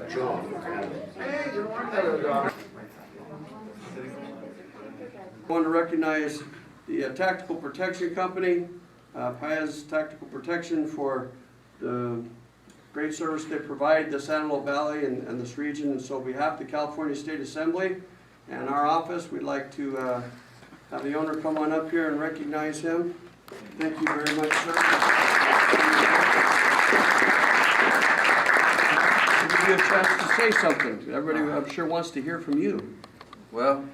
John. I want to recognize the Tactical Protection Company, Paiz Tactical Protection, for the great service they provide this Antelope Valley and this region. And so on behalf of the California State Assembly and our office, we'd like to have the owner come on up here and recognize him. Thank you very much, sir. I'll give you a chance to say something. Everybody, I'm sure, wants to hear from you. Well,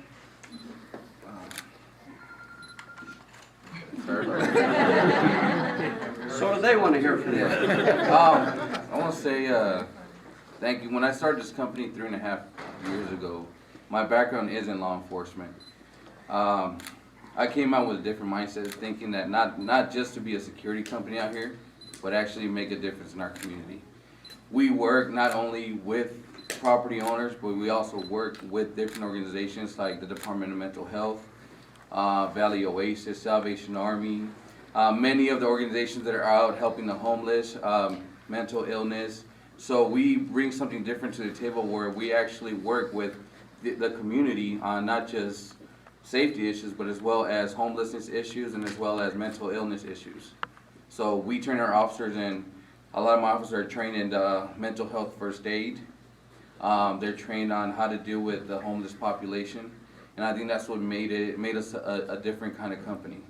So do they want to hear from you? I want to say thank you. When I started this company 3.5 years ago, my background is in law enforcement. I came out with a different mindset, thinking that not just to be a security company out here, but actually make a difference in our community. We work not only with property owners, but we also work with different organizations like the Department of Mental Health, Valley Oasis, Salvation Army, many of the organizations that are out helping the homeless, mental illness. So we bring something different to the table where we actually work with the community on not just safety issues, but as well as homelessness issues and as well as mental illness issues. So we train our officers in, a lot of my officers are trained in mental health first aid. They're trained on how to deal with the homeless population. And I think that's what made us a different kind of company.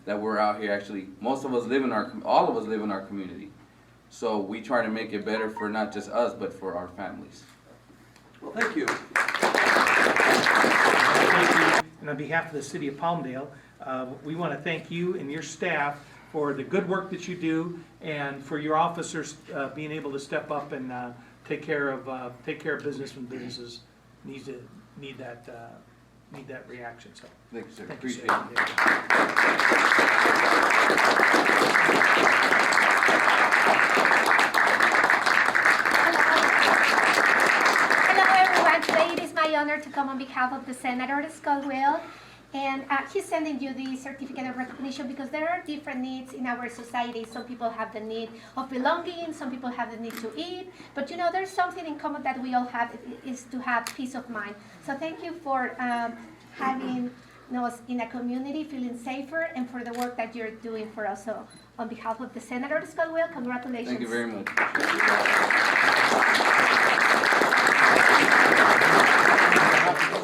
That we're out here actually, all of us live in our community. So we try to make it better for not just us, but for our families. Well, thank you. And on behalf of the City of Palmdale, we want to thank you and your staff for the good work that you do, and for your officers being able to step up and take care of business when businesses need that reaction. So Thank you, sir. thank you, Appreciate sir. it. Today it is my honor to come on behalf of the Senator Scalwell, and he's sending you the certificate of recognition because there are different needs in our society. Some people have the need of belonging, some people have the need to eat, but you know, there's something in common that we all have, is to have peace of mind. So thank you for having us in a community feeling safer, and for the work that you're doing for us. So on behalf of the Senator Scalwell, congratulations. Thank you very much.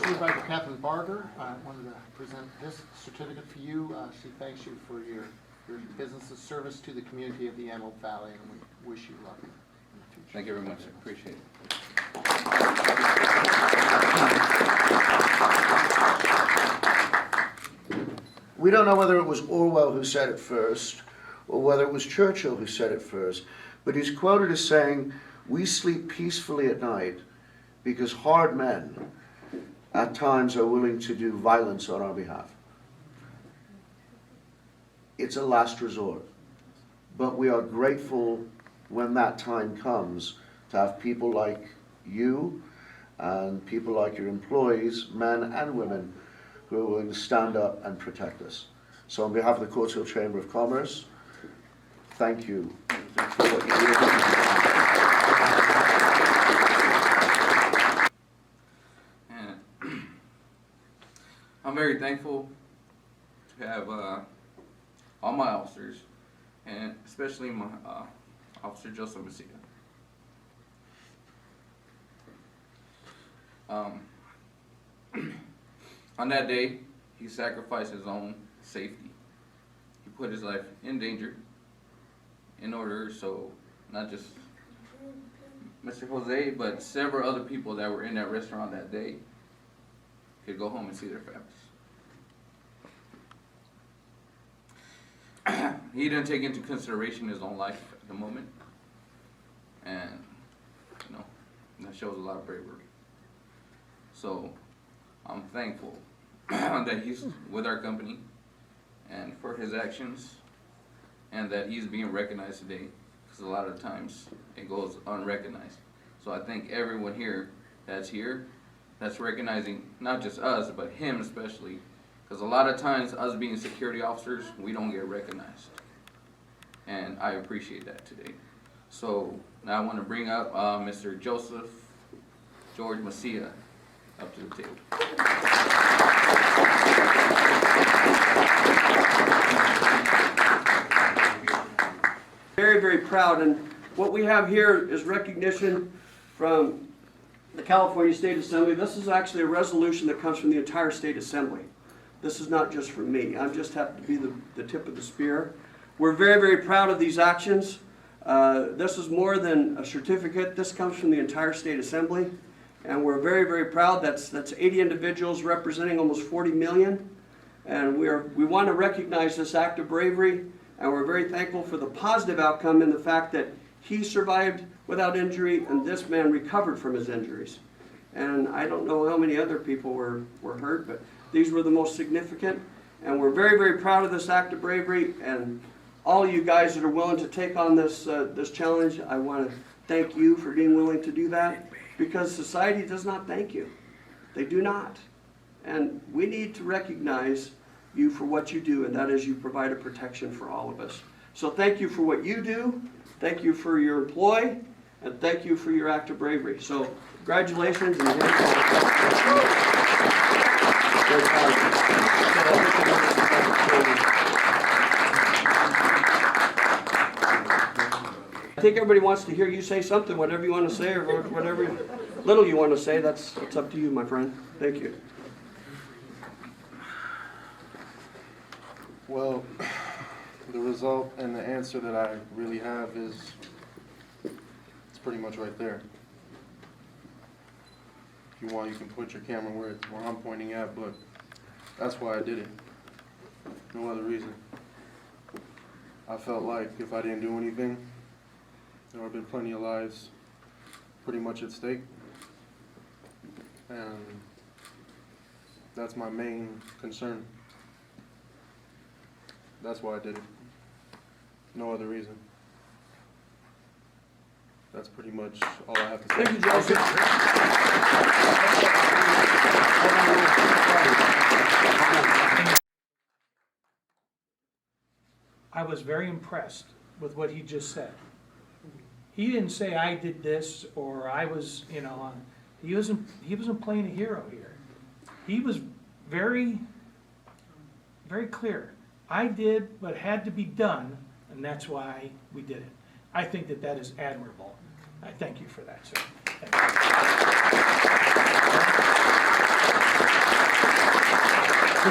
Supervisor Catherine Barger, I wanted to present this certificate for you. She thanks you for your business's service to the community of the Antelope Valley, and we wish you luck in the future. Thank you very much. I appreciate it. We don't know whether it was Orwell who said it first, or whether it was Churchill who said it first, but he's quoted as saying, "We sleep peacefully at night because hard men at times are willing to do violence on our behalf." It's a last resort, but we are grateful when that time comes to have people like you and people like your employees, men and women, who are willing to stand up and protect us. So on behalf of the Coatesville Chamber of Commerce, thank you for what you do. I'm very thankful to have all my officers, and especially my Officer Joseph Messia. On that day, he sacrificed his own safety. He put his life in danger in order so not just Mr. Jose, but several other people that were in that restaurant that day could go home and see their families. He didn't take into consideration his own life at the moment, and you know, that shows a lot of bravery. So I'm thankful that he's with our company and for his actions, and that he's being recognized today, because a lot of times it goes unrecognized. So I thank everyone here that's recognizing not just us, but him especially, because a lot of times us being security officers, we don't get recognized. And I appreciate that today. So now I want to bring up Mr. Joseph George Macia up to the table. Very, very proud, and what we have here is recognition from the California State Assembly. This is actually a resolution that comes from the entire State Assembly. This is not just from me. I just happen to be the tip of the spear. We're very, very proud of these actions. This is more than a certificate. This comes from the entire State Assembly, and we're very, very proud. That's 80 individuals representing almost 40 million, and we want to recognize this act of bravery, and we're very thankful for the positive outcome in the fact that he survived without injury, and this man recovered from his injuries. And I don't know how many other people were hurt, but these were the most significant, and we're very, very proud of this act of bravery, and all you guys that are willing to take on this challenge, I want to thank you for being willing to do that, because society does not thank you. They do not. And we need to recognize you for what you do, and that is you provide a protection for all of us. So thank you for what you do, thank you for your employ, and thank you for your act of bravery. So congratulations. And I think everybody wants to hear you say something, whatever you want to say, or whatever little you want to say. That's up to you, my friend. Thank you. Well, the result and the answer that I really have is, it's pretty much right there. If you want, you can put your camera where I'm pointing at, but that's why I did it. No other reason. I felt like if I didn't do anything, there would have been plenty of lives pretty much at stake. And that's my main concern. That's why I did it. No other reason. That's pretty much all I have to say. Thank you, Joseph. I was very impressed with what he just said. He didn't say I did this or I was, he wasn't playing a hero here. He was very, very clear. I did what had to be done, and that's why we did it. I think that is admirable. I thank you for that, sir. Thank you.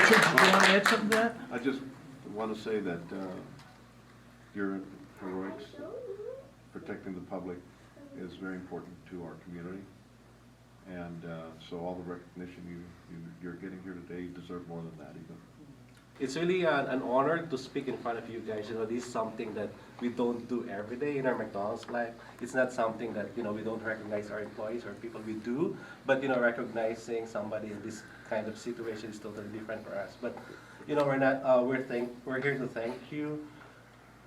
Richard, do you want to add something to that? I just want to say that your heroics, protecting the public, is very important to our community. And so all the recognition you're getting here today, you deserve more than that even. It's really an honor to speak in front of you guys. This is something that we don't do every day in our McDonald's life. It's not something that, we don't recognize our employees or people we do, but, recognizing somebody in this kind of situation is totally different for us. But, we're here to thank you,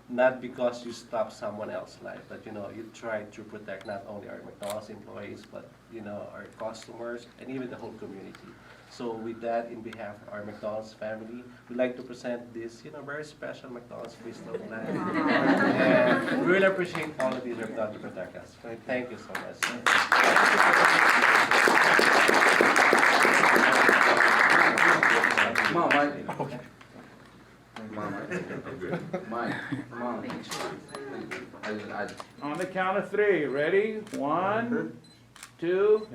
not because you stopped someone else's life, but, you tried to protect not only our McDonald's employees, but, our customers and even the whole community. So with that, in behalf of our McDonald's family, we'd like to present this, very special McDonald's crystal flag. And we really appreciate all of you who have done to protect us. Thank you so much. Come on, Mike. Okay. Come on, Mike. Mike, come on. On the count of three, ready? 1, 2.